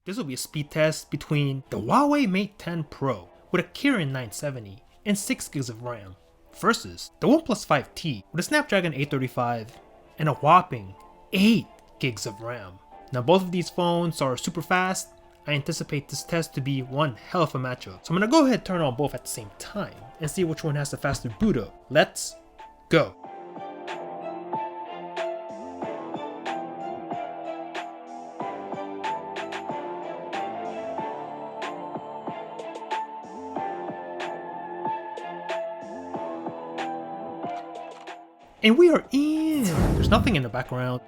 This will be a speed test between the Huawei Mate 10 Pro with a Kirin 970 and 6GB of RAM versus the OnePlus 5T with a Snapdragon 835 and a whopping 8GB of RAM. Now both of these phones are super fast. I anticipate this test to be one hell of a matchup. So I'm gonna go ahead and turn on both at the same time and see which one has the faster boot up. Let's go. And we are in! There's nothing in the background.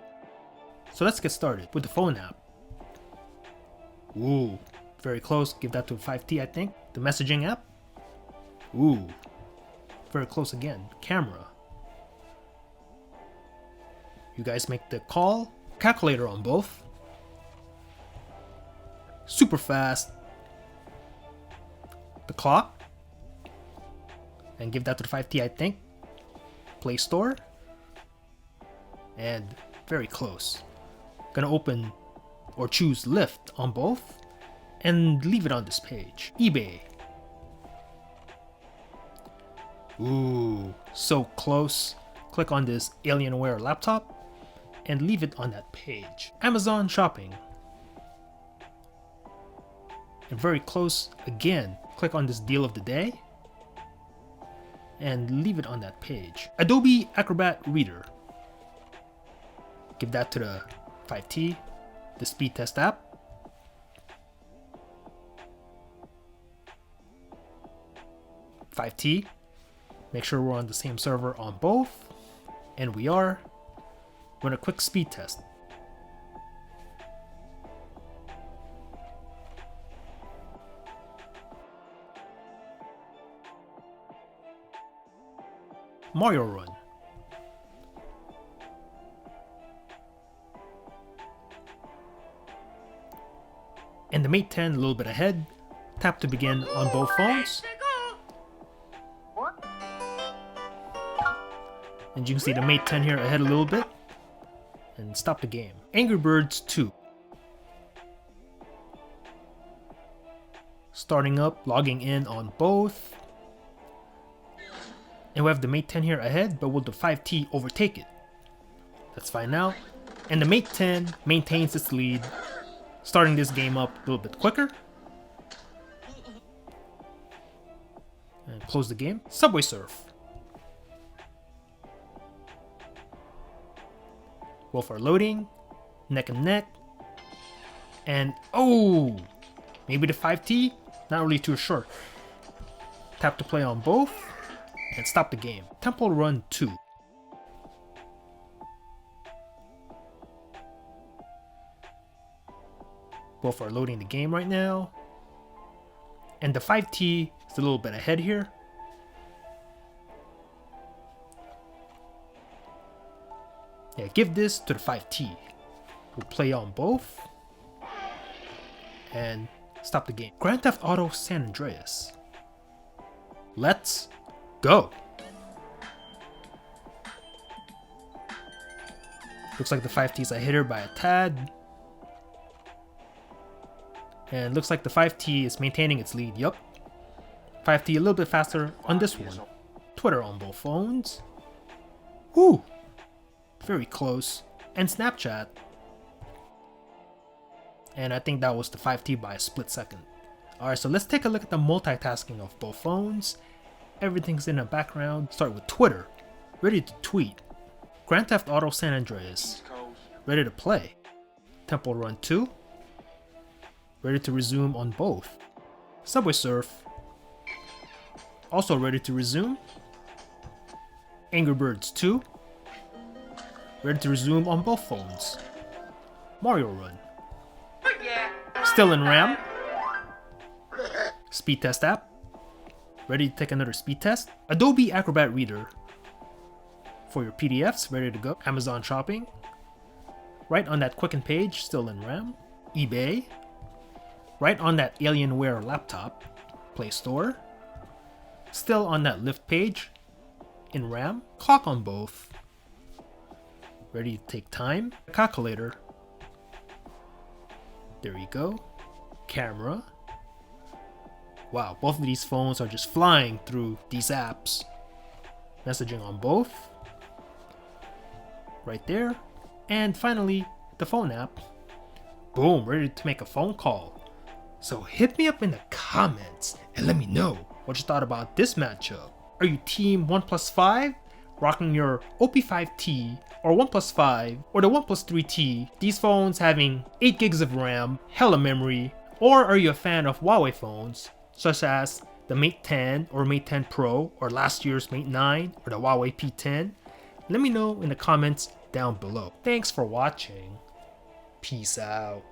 So let's get started with the phone app. Ooh, very close. Give that to 5T, I think. The messaging app. Ooh, very close again. Camera. You guys make the call. Calculator on both. Super fast. The clock. And give that to the 5T, I think. Play Store. And very close. Gonna open or choose Lift on both and leave it on this page. eBay. Ooh, so close. Click on this Alienware laptop and leave it on that page. Amazon Shopping. And very close again. Click on this Deal of the Day and leave it on that page. Adobe Acrobat Reader. Give that to the 5T, the speed test app. .5T, make sure we're on the same server on both, and we are. Run a quick speed test. Mario Run. And the Mate 10 a little bit ahead. Tap to begin on both phones. And you can see the Mate 10 here ahead a little bit. And stop the game. Angry Birds 2. Starting up, logging in on both. And we have the Mate 10 here ahead, but will the 5T overtake it? That's fine now. And the Mate 10 maintains its lead, starting this game up a little bit quicker. And close the game. Subway Surf. Both are loading, neck and neck. And oh, maybe the 5T? Not really too sure. Tap to play on both and stop the game. Temple Run 2. Both are loading the game right now. And the 5T is a little bit ahead here. Yeah, give this to the 5T. We'll play on both. And stop the game. Grand Theft Auto San Andreas. Let's go. Looks like the 5T is a hitter by a tad. And looks like the 5T is maintaining its lead. Yup. 5T a little bit faster on this one. Twitter on both phones. Woo! Very close. And Snapchat. And I think that was the 5T by a split second. Alright, so let's take a look at the multitasking of both phones. Everything's in the background. Start with Twitter. Ready to tweet. Grand Theft Auto San Andreas. Ready to play. Temple Run 2. Ready to resume on both. Subway Surf. Also ready to resume. Angry Birds 2. Ready to resume on both phones. Mario Run. Still in RAM. Speed test app. Ready to take another speed test. Adobe Acrobat Reader. For your PDFs, ready to go. Amazon Shopping. Right on that Quicken page, still in RAM. eBay. Right on that Alienware laptop. Play Store. Still on that Lift page. In RAM. Clock on both. Ready to take time. Calculator. There you go. camera. Wow, both of these phones are just flying through these apps. Messaging on both. Right there. And finally, the phone app. Boom, ready to make a phone call. So hit me up in the comments and let me know what you thought about this matchup. Are you team OnePlus 5, rocking your OP5T, or OnePlus 5, or the OnePlus 3T, these phones having 8 gigs of RAM, hella memory, or are you a fan of Huawei phones, such as the Mate 10 or Mate 10 Pro, or last year's Mate 9, or the Huawei P10? Let me know in the comments down below. Thanks for watching. Peace out.